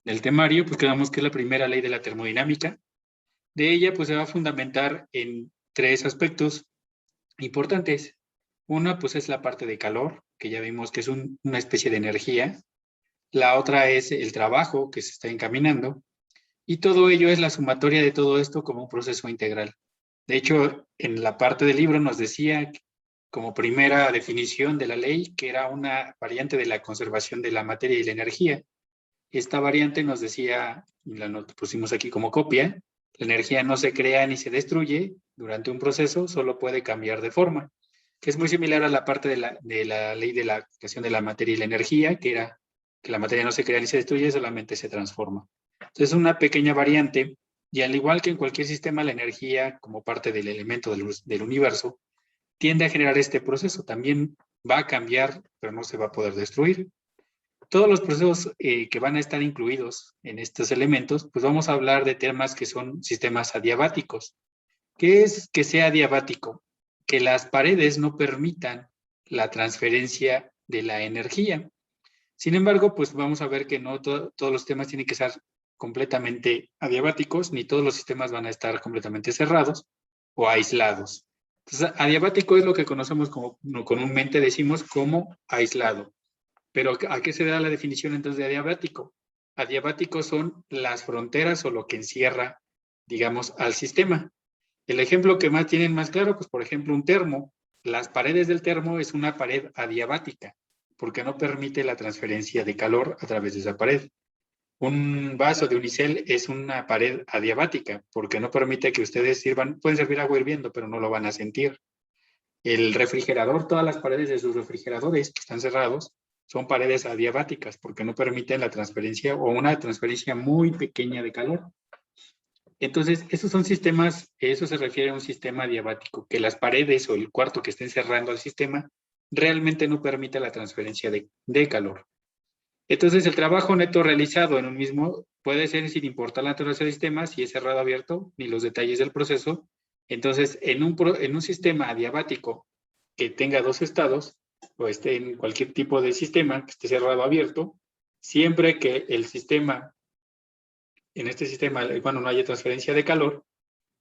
del temario, pues quedamos que es la primera ley de la termodinámica. De ella, pues se va a fundamentar en tres aspectos importantes. Una, pues es la parte de calor, que ya vimos que es una especie de energía. La otra es el trabajo que se está encaminando. Y todo ello es la sumatoria de todo esto como un proceso integral. De hecho, en la parte del libro nos decía como primera definición de la ley que era una variante de la conservación de la materia y la energía. Esta variante nos decía, y la pusimos aquí como copia, la energía no se crea ni se destruye durante un proceso, solo puede cambiar de forma, que es muy similar a la parte de la ley de la creación de la materia y la energía, que era que la materia no se crea ni se destruye, solamente se transforma. Entonces, una pequeña variante, y al igual que en cualquier sistema, la energía, como parte del elemento del universo, tiende a generar este proceso. También va a cambiar, pero no se va a poder destruir. Todos los procesos que van a estar incluidos en estos elementos, pues vamos a hablar de temas que son sistemas adiabáticos. ¿Qué es que sea adiabático? Que las paredes no permitan la transferencia de la energía. Sin embargo, pues vamos a ver que no todos los sistemas tienen que ser completamente adiabáticos, ni todos los sistemas van a estar completamente cerrados o aislados. Entonces, adiabático es lo que conocemos como, comúnmente decimos como aislado. Pero ¿a qué se da la definición entonces de adiabático? Adiabáticos son las fronteras o lo que encierra, digamos, al sistema. El ejemplo que más tienen más claro, pues por ejemplo un termo. Las paredes del termo es una pared adiabática, porque no permite la transferencia de calor a través de esa pared. Un vaso de unicel es una pared adiabática, porque no permite que ustedes sirvan, pueden servir agua hirviendo, pero no lo van a sentir. El refrigerador, todas las paredes de sus refrigeradores que están cerrados, son paredes adiabáticas porque no permiten la transferencia o una transferencia muy pequeña de calor. Entonces, esos son sistemas, eso se refiere a un sistema adiabático, que las paredes o el cuarto que estén cerrando al sistema realmente no permite la transferencia de calor. Entonces, el trabajo neto realizado en un mismo puede ser sin importar la naturaleza del sistema, si es cerrado o abierto, ni los detalles del proceso. Entonces, en un sistema adiabático que tenga dos estados, o esté en cualquier tipo de sistema que esté cerrado o abierto, siempre que el sistema, en este sistema, bueno, no haya transferencia de calor,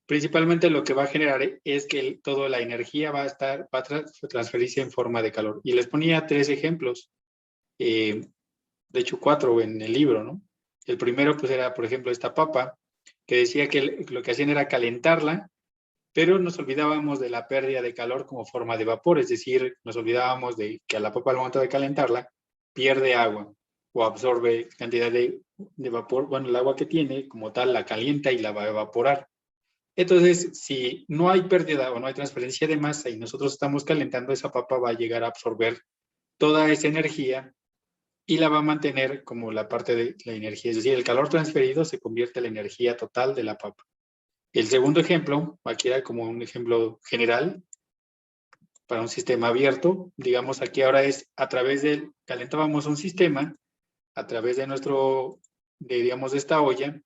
principalmente lo que va a generar es que toda la energía va a transferirse en forma de calor. Y les ponía tres ejemplos. De hecho 4 en el libro, ¿no? El primero, pues era, por ejemplo, esta papa, que decía que lo que hacían era calentarla, pero nos olvidábamos de la pérdida de calor como forma de vapor, es decir, nos olvidábamos de que a la papa al momento de calentarla pierde agua o absorbe cantidad de vapor, bueno, el agua que tiene como tal la calienta y la va a evaporar. Entonces, si no hay pérdida o no hay transferencia de masa y nosotros estamos calentando, esa papa va a llegar a absorber toda esa energía y la va a mantener como la parte de la energía, es decir, el calor transferido se convierte en la energía total de la papa. El segundo ejemplo, aquí era como un ejemplo general para un sistema abierto, digamos aquí ahora es a través del, calentábamos un sistema, a través de digamos, de esta olla,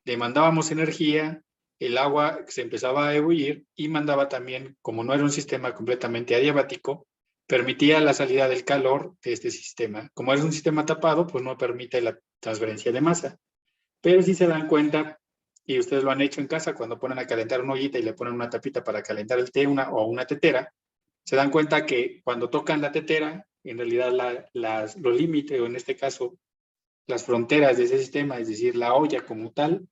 le mandábamos energía, el agua se empezaba a ebullir y mandaba también, como no era un sistema completamente adiabático, permitía la salida del calor de este sistema. Como es un sistema tapado, pues no permite la transferencia de masa. Pero si se dan cuenta, y ustedes lo han hecho en casa, cuando ponen a calentar una ollita y le ponen una tapita para calentar el té o una tetera, se dan cuenta que cuando tocan la tetera, en realidad los límites, o en este caso, las fronteras de ese sistema, es decir, la olla como tal,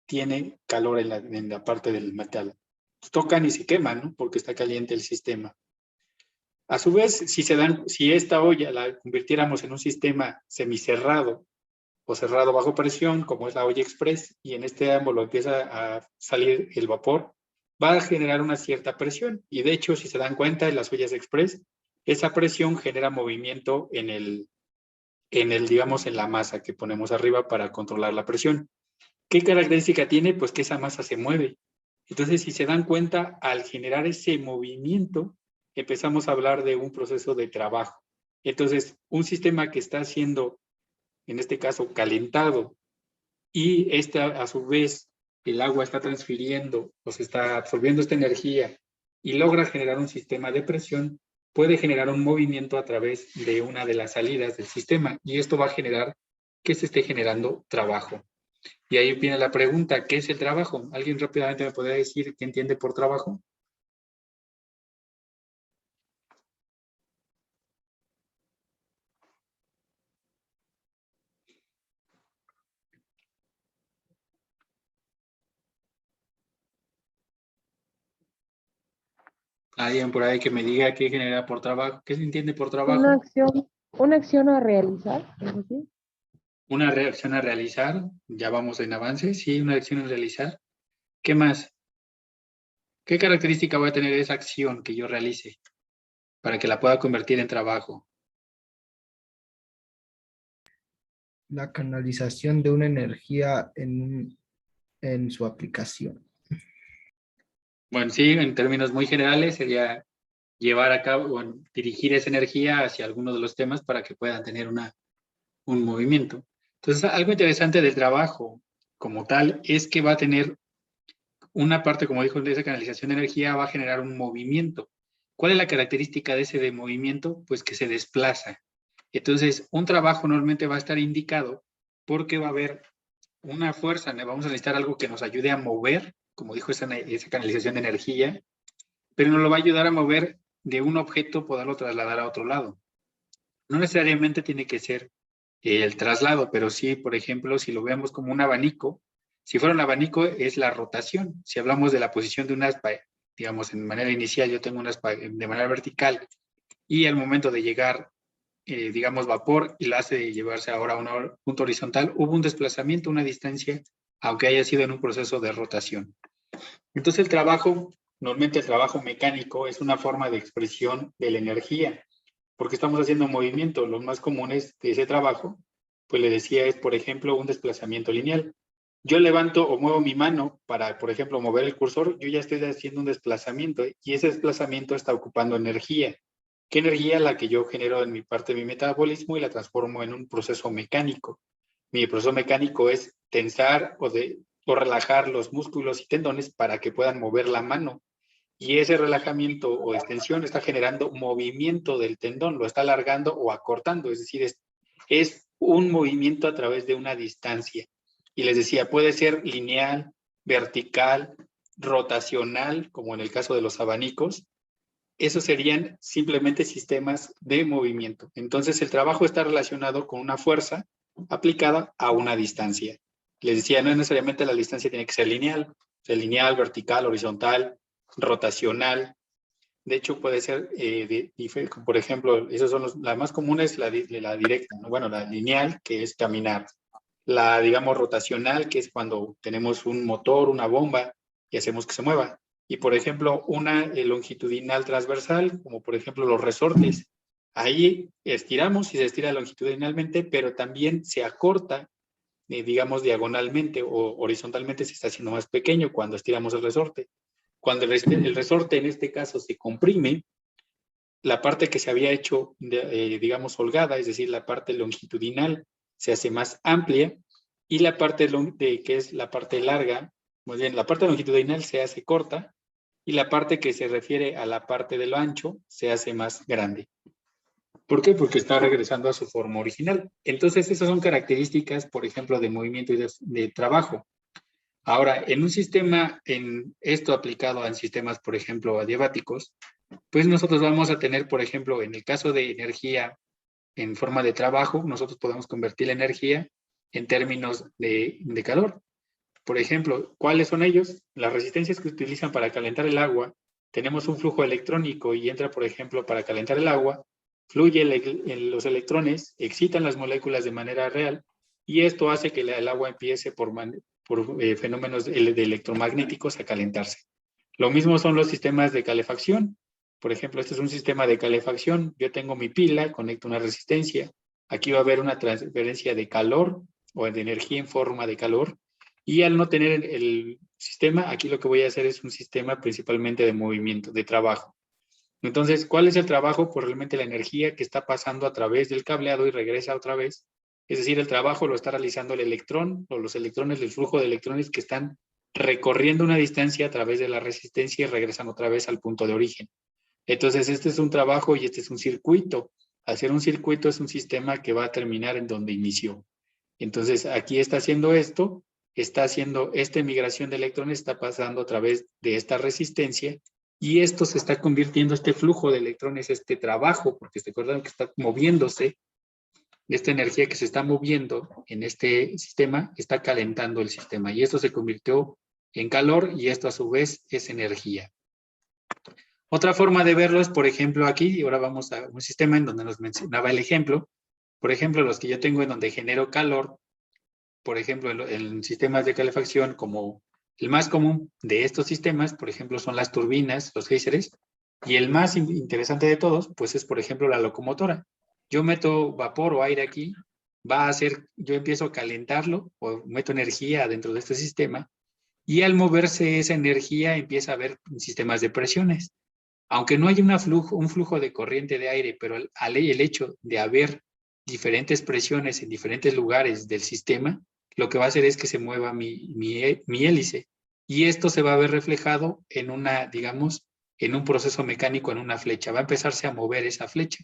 tiene calor en la parte del metal. Tocan y se queman, ¿no? Porque está caliente el sistema. A su vez, si esta olla la convirtiéramos en un sistema semicerrado o cerrado bajo presión, como es la olla express, y en este ámbolo empieza a salir el vapor, va a generar una cierta presión. Y de hecho, si se dan cuenta, en las ollas express, esa presión genera movimiento digamos, en la masa que ponemos arriba para controlar la presión. ¿Qué característica tiene? Pues que esa masa se mueve. Entonces, si se dan cuenta, al generar ese movimiento, empezamos a hablar de un proceso de trabajo. Entonces, un sistema que está siendo, en este caso, calentado, y a su vez, el agua está transfiriendo o se está absorbiendo esta energía y logra generar un sistema de presión, puede generar un movimiento a través de una de las salidas del sistema, y esto va a generar que se esté generando trabajo. Y ahí viene la pregunta, ¿qué es el trabajo? ¿Alguien rápidamente me podría decir qué entiende por trabajo? Alguien por ahí que me diga qué genera por trabajo, qué se entiende por trabajo. Una acción a realizar, ¿es así? Una reacción a realizar, ya vamos en avance, sí, una acción a realizar. ¿Qué más? ¿Qué característica va a tener esa acción que yo realice para que la pueda convertir en trabajo? La canalización de una energía en su aplicación. Bueno, sí, en términos muy generales sería llevar a cabo o dirigir esa energía hacia alguno de los temas para que puedan tener un movimiento. Entonces, algo interesante del trabajo como tal es que va a tener una parte, como dijo, de esa canalización de energía va a generar un movimiento. ¿Cuál es la característica de ese de movimiento? Pues que se desplaza. Entonces, un trabajo normalmente va a estar indicado porque va a haber una fuerza, vamos a necesitar algo que nos ayude a mover, como dijo esa canalización de energía, pero nos lo va a ayudar a mover de un objeto, poderlo trasladar a otro lado. No necesariamente tiene que ser el traslado, pero sí, por ejemplo, si lo vemos como un abanico, si fuera un abanico es la rotación. Si hablamos de la posición de un aspa, digamos, en manera inicial yo tengo un aspa de manera vertical y al momento de llegar, digamos, vapor y la hace llevarse ahora a un punto horizontal, hubo un desplazamiento, una distancia, aunque haya sido en un proceso de rotación. Entonces el trabajo, normalmente el trabajo mecánico es una forma de expresión de la energía, porque estamos haciendo movimiento. Los más comunes de ese trabajo, pues le decía, es, por ejemplo, un desplazamiento lineal. Yo levanto o muevo mi mano para, por ejemplo, mover el cursor, yo ya estoy haciendo un desplazamiento y ese desplazamiento está ocupando energía. ¿Qué energía? La que yo genero en mi parte de mi metabolismo y la transformo en un proceso mecánico. Mi proceso mecánico es tensar o relajar los músculos y tendones para que puedan mover la mano. Y ese relajamiento o extensión está generando movimiento del tendón, lo está alargando o acortando, es decir, es un movimiento a través de una distancia. Y les decía, puede ser lineal, vertical, rotacional, como en el caso de los abanicos. Esos serían simplemente sistemas de movimiento. Entonces, el trabajo está relacionado con una fuerza aplicada a una distancia. Les decía, no necesariamente la distancia tiene que ser lineal, vertical, horizontal, rotacional. De hecho, puede ser, por ejemplo, esas son las más comunes, la directa, ¿no? Bueno, la lineal, que es caminar. La, digamos, rotacional, que es cuando tenemos un motor, una bomba, y hacemos que se mueva. Y, por ejemplo, una longitudinal transversal, como por ejemplo los resortes. Ahí estiramos y se estira longitudinalmente, pero también se acorta, digamos, diagonalmente o horizontalmente se está haciendo más pequeño cuando estiramos el resorte. Cuando el resorte en este caso se comprime, la parte que se había hecho, digamos, holgada, es decir, la parte longitudinal, se hace más amplia y la parte que es la parte larga, muy bien, la parte longitudinal se hace corta y la parte que se refiere a la parte de lo ancho se hace más grande. ¿Por qué? Porque está regresando a su forma original. Entonces, esas son características, por ejemplo, de movimiento y de trabajo. Ahora, en un sistema, en esto aplicado en sistemas, por ejemplo, adiabáticos, pues nosotros vamos a tener, por ejemplo, en el caso de energía en forma de trabajo, nosotros podemos convertir la energía en términos de calor. Por ejemplo, ¿cuáles son ellos? Las resistencias que utilizan para calentar el agua. Tenemos un flujo electrónico y entra, por ejemplo, para calentar el agua, fluye los electrones, excitan las moléculas de manera real y esto hace que el agua empiece por fenómenos de electromagnéticos a calentarse. Lo mismo son los sistemas de calefacción. Por ejemplo, este es un sistema de calefacción. Yo tengo mi pila, conecto una resistencia. Aquí va a haber una transferencia de calor o de energía en forma de calor. Y al no tener el sistema, aquí lo que voy a hacer es un sistema principalmente de movimiento, de trabajo. Entonces, ¿cuál es el trabajo? Pues realmente la energía que está pasando a través del cableado y regresa otra vez. Es decir, el trabajo lo está realizando el electrón o los electrones del flujo de electrones que están recorriendo una distancia a través de la resistencia y regresan otra vez al punto de origen. Entonces, este es un trabajo y este es un circuito. Hacer un circuito es un sistema que va a terminar en donde inició. Entonces, aquí está haciendo esto, está haciendo esta migración de electrones, está pasando a través de esta resistencia, y esto se está convirtiendo, este flujo de electrones, este trabajo, porque se acuerdan que está moviéndose, esta energía que se está moviendo en este sistema, está calentando el sistema, y esto se convirtió en calor, y esto a su vez es energía. Otra forma de verlo es, por ejemplo, aquí, y ahora vamos a un sistema en donde nos mencionaba el ejemplo. Por ejemplo, los que yo tengo en donde genero calor, por ejemplo, en sistemas de calefacción, como el más común de estos sistemas, por ejemplo, son las turbinas, los géiseres, y el más interesante de todos, pues es, por ejemplo, la locomotora. Yo meto vapor o aire aquí, va a hacer, yo empiezo a calentarlo, o meto energía dentro de este sistema, y al moverse esa energía empieza a haber sistemas de presiones. Aunque no haya un flujo de corriente de aire, pero el hecho de haber diferentes presiones en diferentes lugares del sistema, lo que va a hacer es que se mueva mi hélice. Y esto se va a ver reflejado en una, digamos, en un proceso mecánico, en una flecha. Va a empezarse a mover esa flecha.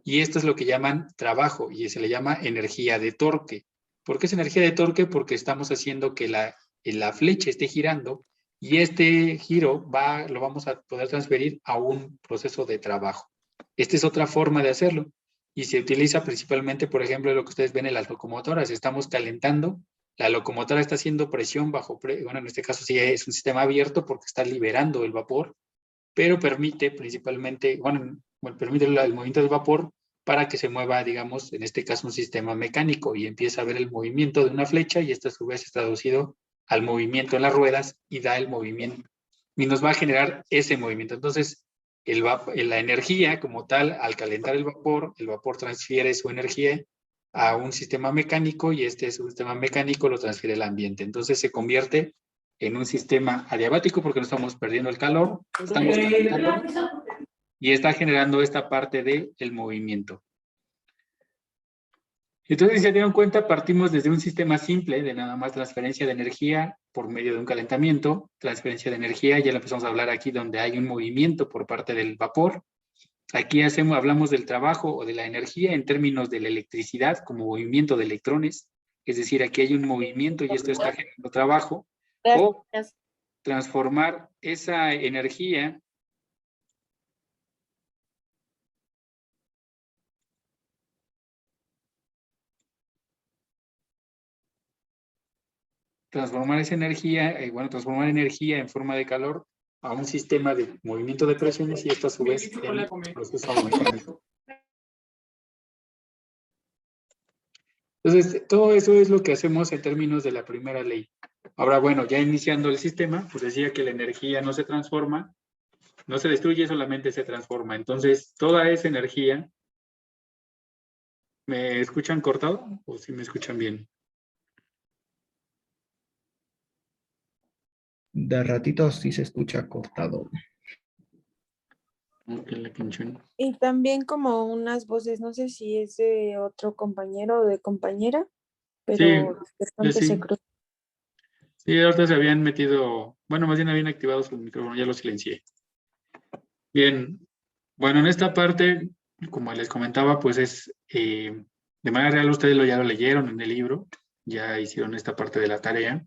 Y esto es lo que llaman trabajo, y se le llama energía de torque. ¿Por qué es energía de torque? Porque estamos haciendo que la flecha esté girando, y este giro lo vamos a poder transferir a un proceso de trabajo. Esta es otra forma de hacerlo, y se utiliza principalmente, por ejemplo, lo que ustedes ven en las locomotoras. Estamos calentando, la locomotora está haciendo presión bueno, en este caso sí es un sistema abierto porque está liberando el vapor, pero permite principalmente, permite el movimiento del vapor para que se mueva, digamos, en este caso un sistema mecánico, y empieza a ver el movimiento de una flecha, y esto a su vez es traducido al movimiento en las ruedas y da el movimiento, y nos va a generar ese movimiento. Entonces, la energía como tal, al calentar el vapor transfiere su energía a un sistema mecánico, y este sistema mecánico lo transfiere al ambiente. Entonces se convierte en un sistema adiabático porque no estamos perdiendo el calor, estamos calentando, y está generando esta parte del movimiento. Entonces, si se dieron cuenta, partimos desde un sistema simple de nada más transferencia de energía por medio de un calentamiento, transferencia de energía, ya lo empezamos a hablar aquí donde hay un movimiento por parte del vapor. Aquí hablamos del trabajo o de la energía en términos de la electricidad como movimiento de electrones, es decir, aquí hay un movimiento y esto está generando trabajo, o transformar esa energía transformar energía en forma de calor a un sistema de movimiento de presiones, y esto a su vez en proceso mecánico. Entonces, todo eso es lo que hacemos en términos de la primera ley. Ahora, bueno, ya iniciando el sistema, pues decía que la energía no se transforma, no se destruye, solamente se transforma. Entonces, toda esa energía, ¿me escuchan cortado o sí me escuchan bien? De ratito sí se escucha cortado. Y también como unas voces, no sé si es de otro compañero o de compañera, pero de pronto sí. se cruzan. Sí, ahorita se habían metido, bueno, más bien habían activado su micrófono, ya lo silencié. Bien, bueno, en esta parte, como les comentaba, pues es, de manera real ustedes ya lo leyeron en el libro, ya hicieron esta parte de la tarea,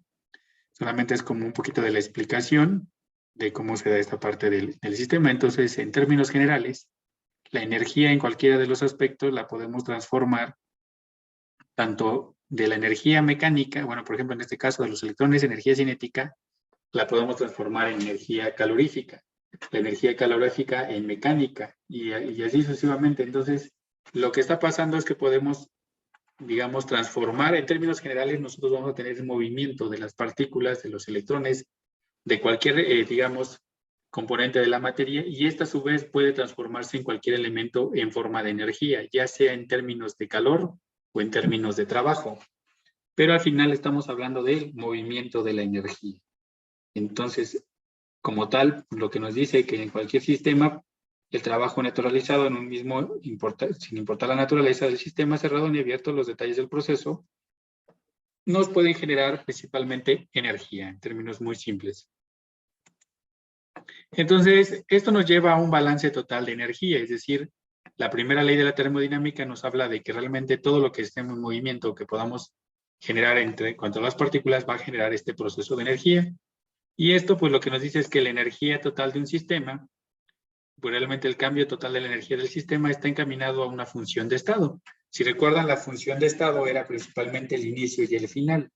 solamente es como un poquito de la explicación de cómo se da esta parte del sistema. Entonces, en términos generales, la energía en cualquiera de los aspectos la podemos transformar tanto de la energía mecánica, bueno, por ejemplo, en este caso de los electrones, energía cinética, la podemos transformar en energía calorífica, la energía calorífica en mecánica, y así sucesivamente. Entonces, lo que está pasando es que podemos, digamos, transformar, en términos generales, nosotros vamos a tener el movimiento de las partículas, de los electrones, de cualquier, digamos, componente de la materia, y esta a su vez puede transformarse en cualquier elemento en forma de energía, ya sea en términos de calor o en términos de trabajo. Pero al final estamos hablando del movimiento de la energía. Entonces, como tal, lo que nos dice que en cualquier sistema, el trabajo naturalizado en un mismo, sin importar la naturaleza del sistema cerrado ni abierto, los detalles del proceso, nos pueden generar principalmente energía, en términos muy simples. Entonces, esto nos lleva a un balance total de energía, es decir, la primera ley de la termodinámica nos habla de que realmente todo lo que esté en movimiento, que podamos generar entre cuanto a las partículas, va a generar este proceso de energía. Y esto, pues lo que nos dice es que la energía total de un sistema, pues realmente el cambio total de la energía del sistema está encaminado a una función de estado. Si recuerdan, la función de estado era principalmente el inicio y el final.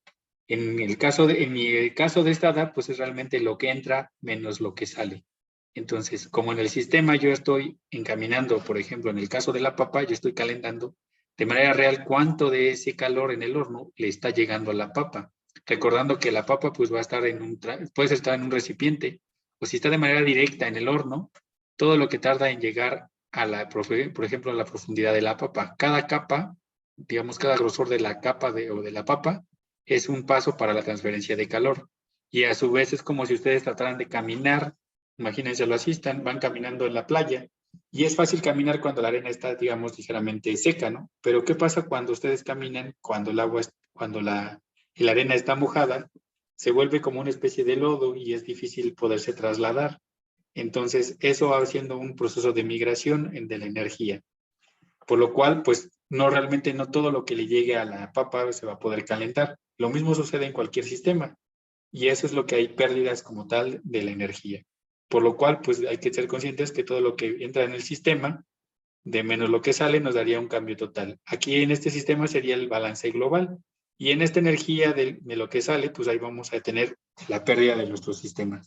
En mi caso de esta edad, pues es realmente lo que entra menos lo que sale. Entonces, como en el sistema yo estoy encaminando, por ejemplo, en el caso de la papa, yo estoy calentando de manera real cuánto de ese calor en el horno le está llegando a la papa. Recordando que la papa pues va a estar puede estar en un recipiente, o si está de manera directa en el horno, todo lo que tarda en llegar a por ejemplo, a la profundidad de la papa. Cada capa, digamos, cada grosor de la capa o de la papa, es un paso para la transferencia de calor. Y a su vez es como si ustedes trataran de caminar, imagínense, lo asistan, van caminando en la playa, y es fácil caminar cuando la arena está, digamos, ligeramente seca, ¿no? Pero ¿qué pasa cuando ustedes caminan, cuando la arena está mojada? Se vuelve como una especie de lodo y es difícil poderse trasladar. Entonces, eso va siendo un proceso de migración de la energía. Por lo cual, pues, realmente no todo lo que le llegue a la papa se va a poder calentar. Lo mismo sucede en cualquier sistema. Y eso es lo que hay pérdidas como tal de la energía. Por lo cual, pues, hay que ser conscientes que todo lo que entra en el sistema, de menos lo que sale, nos daría un cambio total. Aquí en este sistema sería el balance global. Y en esta energía de lo que sale, pues ahí vamos a tener la pérdida de nuestros sistemas.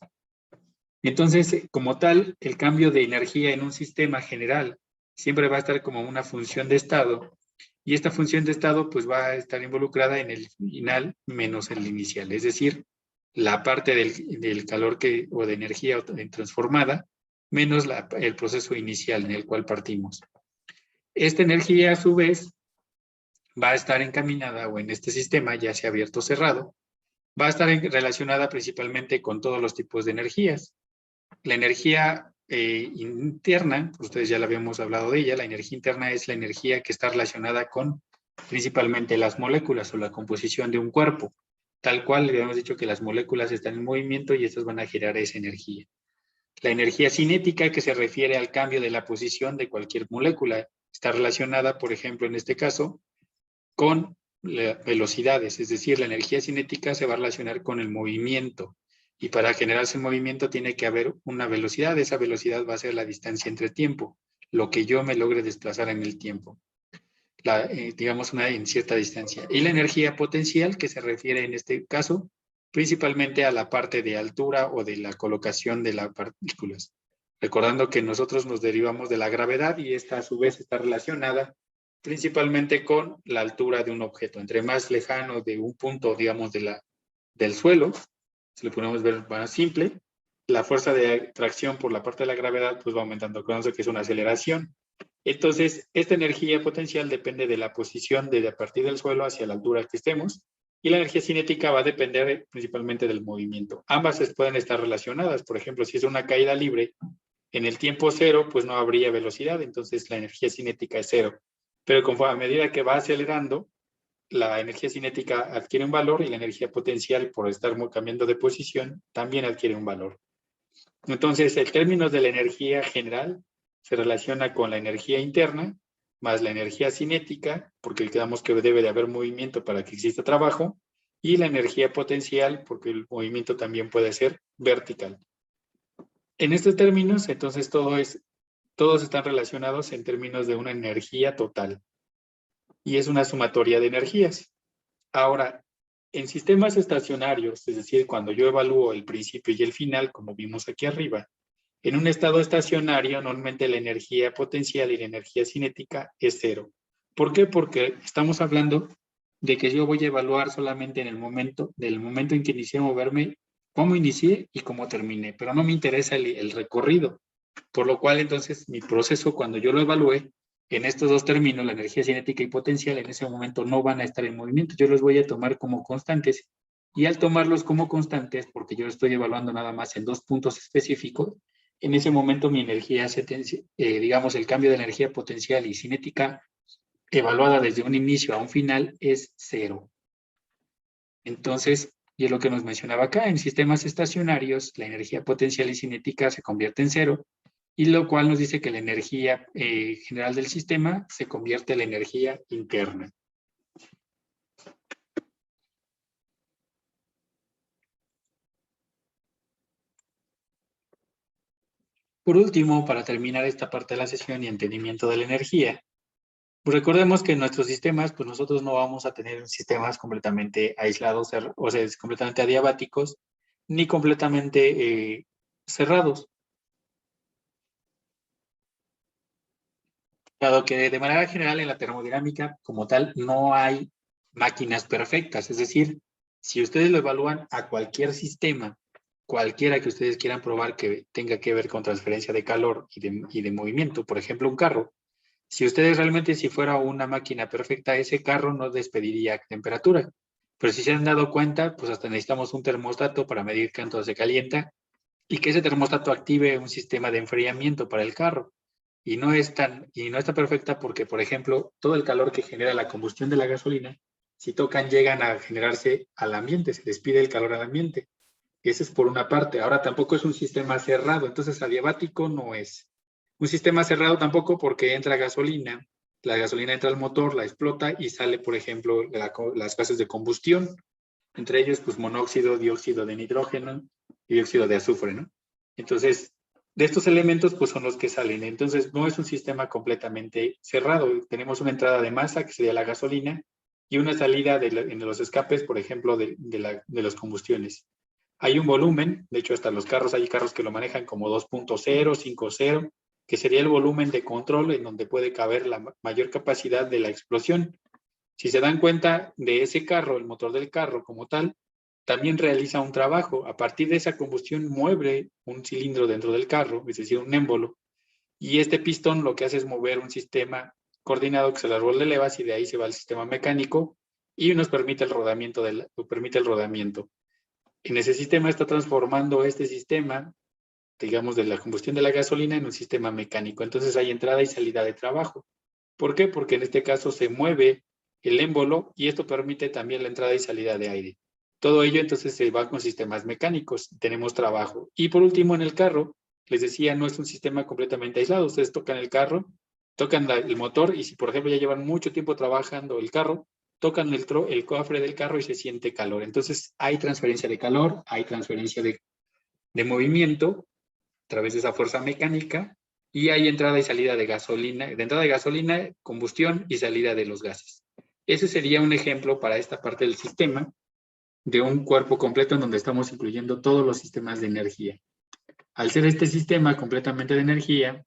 Entonces, como tal, el cambio de energía en un sistema general siempre va a estar como una función de estado, y esta función de estado pues va a estar involucrada en el final menos en el inicial, es decir, la parte del calor o de energía transformada menos el proceso inicial en el cual partimos. Esta energía a su vez va a estar encaminada, o en este sistema, ya sea abierto o cerrado, va a estar relacionada principalmente con todos los tipos de energías. La energía interna, ustedes ya la habíamos hablado de ella, la energía interna es la energía que está relacionada con principalmente las moléculas o la composición de un cuerpo. Tal cual, le habíamos dicho que las moléculas están en movimiento y estas van a generar esa energía. La energía cinética, que se refiere al cambio de la posición de cualquier molécula, está relacionada, por ejemplo, en este caso, con velocidades, es decir, la energía cinética se va a relacionar con el movimiento, y para generarse el movimiento tiene que haber una velocidad. Esa velocidad va a ser la distancia entre tiempo, lo que yo me logre desplazar en el tiempo, digamos en cierta distancia. Y la energía potencial, que se refiere en este caso principalmente a la parte de altura o de la colocación de las partículas. Recordando que nosotros nos derivamos de la gravedad y esta a su vez está relacionada principalmente con la altura de un objeto. Entre más lejano de un punto, digamos, del suelo, si lo podemos ver más simple, la fuerza de atracción por la parte de la gravedad pues va aumentando, con eso que es una aceleración. Entonces, esta energía potencial depende de la posición de a partir del suelo hacia la altura que estemos, y la energía cinética va a depender principalmente del movimiento. Ambas pueden estar relacionadas. Por ejemplo, si es una caída libre, en el tiempo cero, pues no habría velocidad, entonces la energía cinética es cero. Pero a medida que va acelerando, la energía cinética adquiere un valor y la energía potencial, por estar cambiando de posición, también adquiere un valor. Entonces, el término de la energía general se relaciona con la energía interna más la energía cinética, porque quedamos que debe de haber movimiento para que exista trabajo, y la energía potencial, porque el movimiento también puede ser vertical. En estos términos, entonces, todos están relacionados en términos de una energía total, y es una sumatoria de energías. Ahora, en sistemas estacionarios, es decir, cuando yo evalúo el principio y el final, como vimos aquí arriba, en un estado estacionario, normalmente la energía potencial y la energía cinética es cero. ¿Por qué? Porque estamos hablando de que yo voy a evaluar solamente del momento en que inicié a moverme, cómo inicié y cómo terminé, pero no me interesa el recorrido. Por lo cual, entonces, mi proceso, cuando yo lo evalúe, en estos dos términos, la energía cinética y potencial, en ese momento no van a estar en movimiento. Yo los voy a tomar como constantes, y al tomarlos como constantes, porque yo estoy evaluando nada más en dos puntos específicos, en ese momento mi energía, digamos, el cambio de energía potencial y cinética evaluada desde un inicio a un final es cero. Entonces, y es lo que nos mencionaba acá, en sistemas estacionarios, la energía potencial y cinética se convierte en cero, y lo cual nos dice que la energía general del sistema se convierte en la energía interna. Por último, para terminar esta parte de la sesión y entendimiento de la energía, pues recordemos que en nuestros sistemas, pues nosotros no vamos a tener sistemas completamente aislados, o sea, completamente adiabáticos, ni completamente cerrados. Dado que de manera general en la termodinámica, como tal, no hay máquinas perfectas. Es decir, si ustedes lo evalúan a cualquier sistema, cualquiera que ustedes quieran probar que tenga que ver con transferencia de calor y de movimiento, por ejemplo, un carro, si ustedes realmente, si fuera una máquina perfecta, ese carro no despediría temperatura. Pero si se han dado cuenta, pues hasta necesitamos un termostato para medir cuánto se calienta y que ese termostato active un sistema de enfriamiento para el carro. Y no está perfecta porque, por ejemplo, todo el calor que genera la combustión de la gasolina, si tocan, llegan a generarse al ambiente, se despide el calor al ambiente. Ese es por una parte. Ahora tampoco es un sistema cerrado, entonces adiabático no es. Un sistema cerrado tampoco porque entra gasolina, la gasolina entra al motor, la explota y sale, por ejemplo, las gases de combustión, entre ellos, pues monóxido, dióxido de nitrógeno y dióxido de azufre, ¿no? Entonces, de estos elementos, pues son los que salen. Entonces, no es un sistema completamente cerrado. Tenemos una entrada de masa, que sería la gasolina, y una salida en los escapes, por ejemplo, de las combustiones. Hay un volumen, de hecho, hasta los carros, hay carros que lo manejan como 2.0, 5.0, que sería el volumen de control en donde puede caber la mayor capacidad de la explosión. Si se dan cuenta de ese carro, el motor del carro como tal, también realiza un trabajo. A partir de esa combustión mueve un cilindro dentro del carro, es decir, un émbolo, y este pistón lo que hace es mover un sistema coordinado que es el árbol de levas y de ahí se va al sistema mecánico y nos permite el rodamiento. En ese sistema está transformando este sistema, digamos, de la combustión de la gasolina en un sistema mecánico. Entonces hay entrada y salida de trabajo. ¿Por qué? Porque en este caso se mueve el émbolo y esto permite también la entrada y salida de aire. Todo ello entonces se va con sistemas mecánicos, tenemos trabajo. Y por último en el carro, les decía, no es un sistema completamente aislado. Ustedes tocan el carro, tocan el motor y si por ejemplo ya llevan mucho tiempo trabajando el carro, tocan el cofre del carro y se siente calor. Entonces hay transferencia de calor, hay transferencia de movimiento a través de esa fuerza mecánica y hay entrada y salida de gasolina, de entrada de gasolina, combustión y salida de los gases. Ese sería un ejemplo para esta parte del sistema de un cuerpo completo en donde estamos incluyendo todos los sistemas de energía. Al ser este sistema completamente de energía,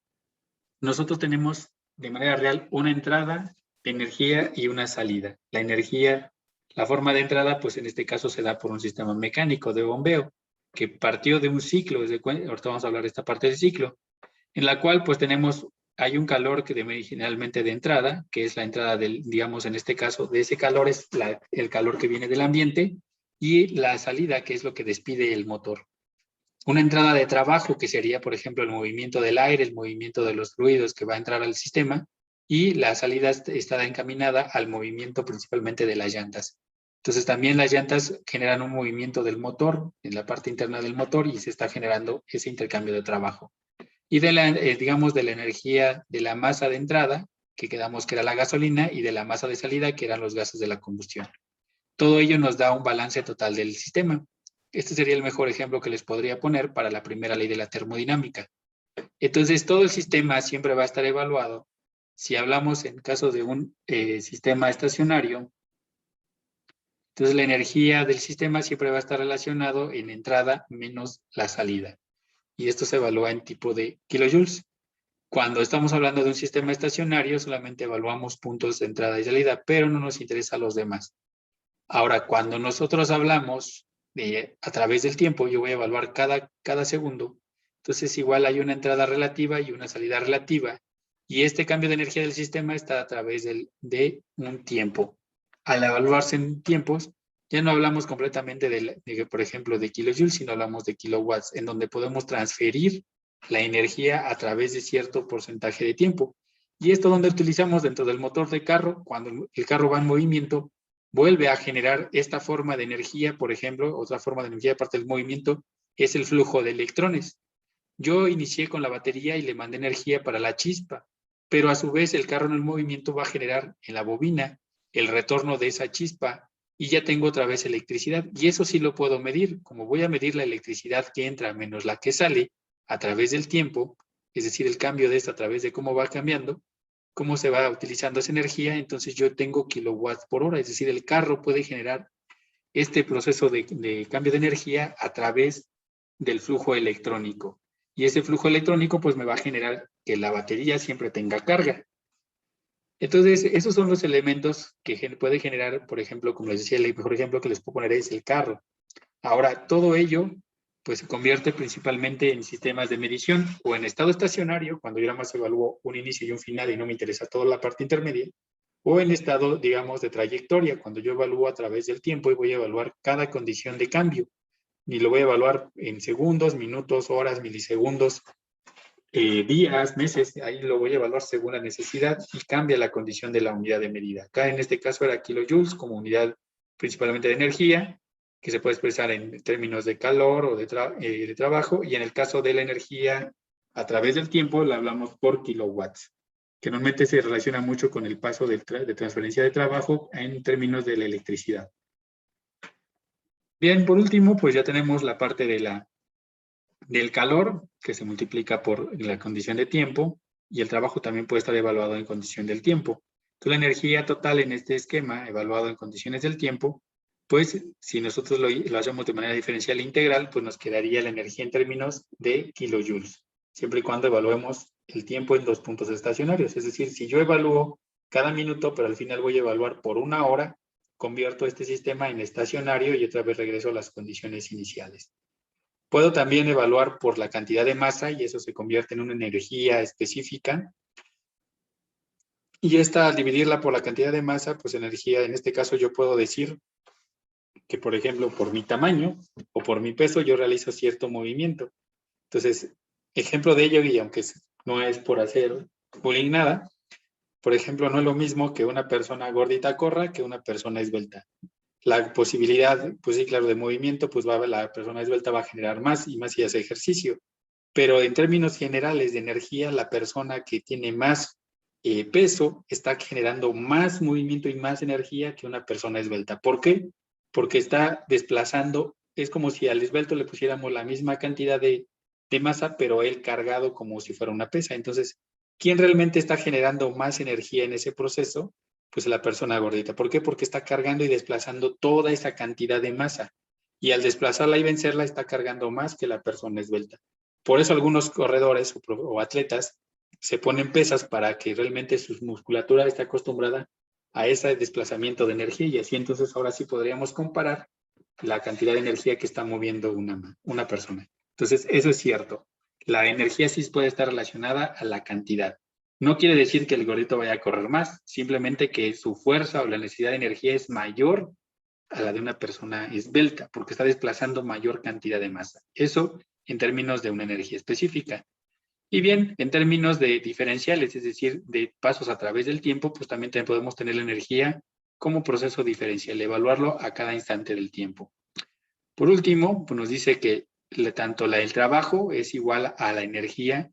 nosotros tenemos de manera real una entrada de energía y una salida. La energía, la forma de entrada, pues en este caso se da por un sistema mecánico de bombeo que partió de un ciclo, ahorita vamos a hablar de esta parte del ciclo, en la cual pues hay un calor que originalmente de entrada, que es la entrada digamos en este caso, de ese calor es el calor que viene del ambiente, y la salida, que es lo que despide el motor. Una entrada de trabajo, que sería, por ejemplo, el movimiento del aire, el movimiento de los fluidos que va a entrar al sistema, y la salida está encaminada al movimiento principalmente de las llantas. Entonces también las llantas generan un movimiento del motor, en la parte interna del motor, y se está generando ese intercambio de trabajo. Y digamos, de la energía de la masa de entrada, que quedamos que era la gasolina, y de la masa de salida, que eran los gases de la combustión. Todo ello nos da un balance total del sistema. Este sería el mejor ejemplo que les podría poner para la primera ley de la termodinámica. Entonces, todo el sistema siempre va a estar evaluado. Si hablamos en caso de un sistema estacionario, entonces la energía del sistema siempre va a estar relacionado en entrada menos la salida. Y esto se evalúa en tipo de kilojoules. Cuando estamos hablando de un sistema estacionario, solamente evaluamos puntos de entrada y salida, pero no nos interesa los demás. Ahora, cuando nosotros hablamos a través del tiempo, yo voy a evaluar cada segundo. Entonces, igual hay una entrada relativa y una salida relativa. Y este cambio de energía del sistema está a través de un tiempo. Al evaluarse en tiempos, ya no hablamos completamente por ejemplo, de kilojoules, sino hablamos de kilowatts, en donde podemos transferir la energía a través de cierto porcentaje de tiempo. Y esto donde utilizamos dentro del motor de carro, cuando el carro va en movimiento, vuelve a generar esta forma de energía. Por ejemplo, otra forma de energía aparte del movimiento es el flujo de electrones. Yo inicié con la batería y le mandé energía para la chispa, pero a su vez el carro en el movimiento va a generar en la bobina el retorno de esa chispa y ya tengo otra vez electricidad. Y eso sí lo puedo medir. Como voy a medir la electricidad que entra menos la que sale a través del tiempo, es decir, el cambio de esta a través de cómo va cambiando, cómo se va utilizando esa energía, entonces yo tengo kilowatts por hora, es decir, el carro puede generar este proceso de cambio de energía a través del flujo electrónico. Y ese flujo electrónico pues me va a generar que la batería siempre tenga carga. Entonces, esos son los elementos que puede generar, por ejemplo, como les decía, el mejor ejemplo que les puedo poner es el carro. Ahora, todo ello pues se convierte principalmente en sistemas de medición o en estado estacionario, cuando yo nada más evalúo un inicio y un final y no me interesa toda la parte intermedia, o en estado, digamos, de trayectoria, cuando yo evalúo a través del tiempo y voy a evaluar cada condición de cambio. Y lo voy a evaluar en segundos, minutos, horas, milisegundos, días, meses, ahí lo voy a evaluar según la necesidad y cambia la condición de la unidad de medida. Acá en este caso era kilojoules como unidad principalmente de energía, que se puede expresar en términos de calor o de trabajo, y en el caso de la energía a través del tiempo la hablamos por kilowatts, que normalmente se relaciona mucho con el paso de transferencia de trabajo en términos de la electricidad. Bien, por último, pues ya tenemos la parte del calor, que se multiplica por la condición de tiempo, y el trabajo también puede estar evaluado en condición del tiempo. Entonces, la energía total en este esquema, evaluado en condiciones del tiempo, pues si nosotros lo hacemos de manera diferencial e integral, pues nos quedaría la energía en términos de kilojoules, siempre y cuando evaluemos el tiempo en dos puntos estacionarios. Es decir, si yo evalúo cada minuto, pero al final voy a evaluar por una hora, convierto este sistema en estacionario y otra vez regreso a las condiciones iniciales. Puedo también evaluar por la cantidad de masa y eso se convierte en una energía específica. Y esta, al dividirla por la cantidad de masa, pues energía, en este caso yo puedo decir que, por ejemplo, por mi tamaño o por mi peso, yo realizo cierto movimiento. Entonces, ejemplo de ello, y aunque no es por hacer bullying nada, por ejemplo, no es lo mismo que una persona gordita corra que una persona esbelta. La posibilidad, pues sí, claro, de movimiento, pues la persona esbelta va a generar más y más si hace ejercicio. Pero en términos generales de energía, la persona que tiene más peso está generando más movimiento y más energía que una persona esbelta. ¿Por qué? Porque está desplazando, es como si al esbelto le pusiéramos la misma cantidad de masa, pero él cargado como si fuera una pesa. Entonces, ¿quién realmente está generando más energía en ese proceso? Pues la persona gordita. ¿Por qué? Porque está cargando y desplazando toda esa cantidad de masa. Y al desplazarla y vencerla, está cargando más que la persona esbelta. Por eso algunos corredores o atletas se ponen pesas para que realmente su musculatura esté acostumbrada a ese desplazamiento de energía y así entonces ahora sí podríamos comparar la cantidad de energía que está moviendo una persona. Entonces, eso es cierto. La energía sí puede estar relacionada a la cantidad. No quiere decir que el gordito vaya a correr más, simplemente que su fuerza o la necesidad de energía es mayor a la de una persona esbelta, porque está desplazando mayor cantidad de masa. Eso en términos de una energía específica. Y bien, en términos de diferenciales, es decir, de pasos a través del tiempo, pues también podemos tener la energía como proceso diferencial, evaluarlo a cada instante del tiempo. Por último, pues nos dice que tanto el trabajo es igual a la energía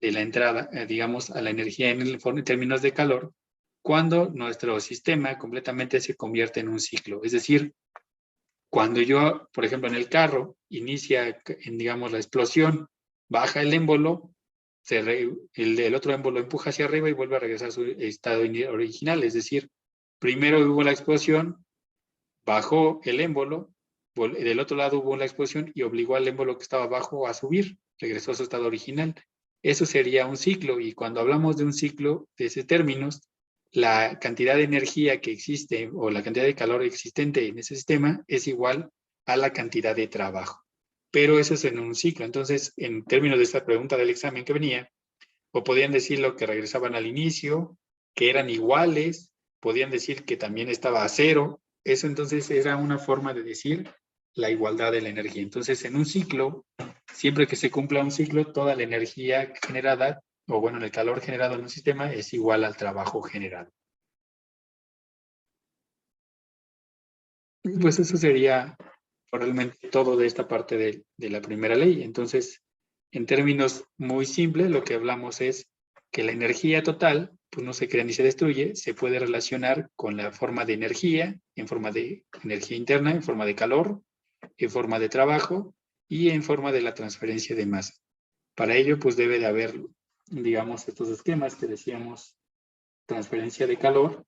de la entrada, digamos, a la energía en términos de calor, cuando nuestro sistema completamente se convierte en un ciclo. Es decir, cuando yo, por ejemplo, en el carro, inicia, digamos, la explosión, baja el émbolo, el otro émbolo empuja hacia arriba y vuelve a regresar a su estado original. Es decir, primero hubo la explosión, bajó el émbolo, del otro lado hubo la explosión y obligó al émbolo que estaba abajo a subir, regresó a su estado original. Eso sería un ciclo, y cuando hablamos de un ciclo de ese términos, la cantidad de energía que existe o la cantidad de calor existente en ese sistema es igual a la cantidad de trabajo. Pero eso es en un ciclo. Entonces, en términos de esta pregunta del examen que venía, o podían decirlo que regresaban al inicio, que eran iguales, podían decir que también estaba a cero. Eso entonces era una forma de decir la igualdad de la energía. Entonces, en un ciclo, siempre que se cumpla un ciclo, toda la energía generada, o bueno, el calor generado en un sistema es igual al trabajo generado. Y pues eso sería realmente todo de esta parte de la primera ley. Entonces, en términos muy simples, lo que hablamos es que la energía total, pues no se crea ni se destruye, se puede relacionar con la forma de energía, en forma de energía interna, en forma de calor, en forma de trabajo y en forma de la transferencia de masa. Para ello, pues debe de haber digamos, estos esquemas que decíamos, transferencia de calor,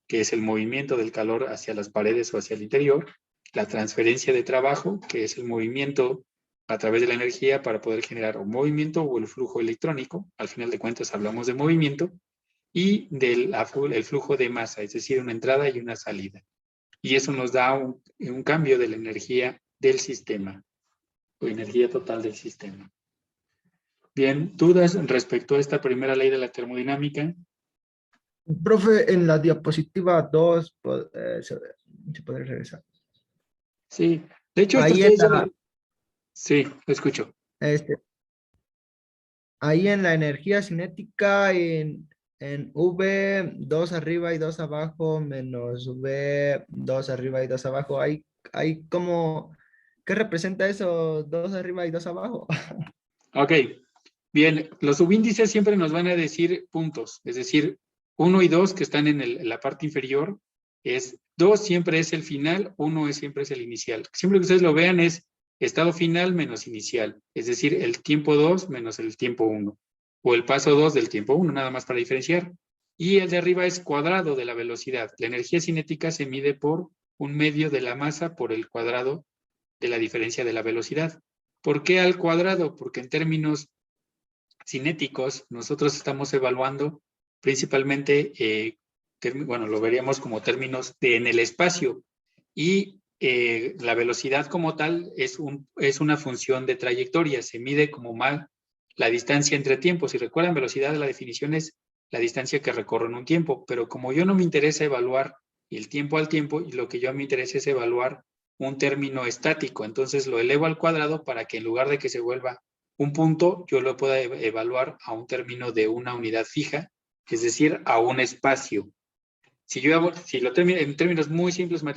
que es el movimiento del calor hacia las paredes o hacia el interior, la transferencia de trabajo, que es el movimiento a través de la energía para poder generar un movimiento o el flujo electrónico, al final de cuentas hablamos de movimiento, y el flujo de masa, es decir, una entrada y una salida. Y eso nos da un cambio de la energía del sistema, o energía total del sistema. Bien, ¿dudas respecto a esta primera ley de la termodinámica? Profe, en la diapositiva 2, se puede regresar. Sí, de hecho, Ahí en Sí, lo escucho. ahí en la energía cinética, en V, 2 arriba y 2 abajo, menos V, 2 arriba y 2 abajo, hay como, ¿qué representa eso? 2 arriba y 2 abajo. Ok, bien, los subíndices siempre nos van a decir puntos, es decir, 1 y 2 que están en la parte inferior, 2 siempre es el final, 1 siempre es el inicial. Siempre que ustedes lo vean es estado final menos inicial, es decir, el tiempo 2 menos el tiempo 1, o el paso 2 del tiempo 1, nada más para diferenciar. Y el de arriba es cuadrado de la velocidad. La energía cinética se mide por un medio de la masa por el cuadrado de la diferencia de la velocidad. ¿Por qué al cuadrado? Porque en términos cinéticos nosotros estamos evaluando principalmente, bueno, lo veríamos como términos en el espacio, y la velocidad como tal es una función de trayectoria, se mide como la distancia entre tiempos. Si recuerdan, velocidad, la definición es la distancia que recorro en un tiempo, pero como yo no me interesa evaluar el tiempo al tiempo, y lo que yo me interesa es evaluar un término estático, entonces lo elevo al cuadrado para que en lugar de que se vuelva un punto, yo lo pueda evaluar a un término de una unidad fija, es decir, a un espacio. Si lo termino en términos muy simples,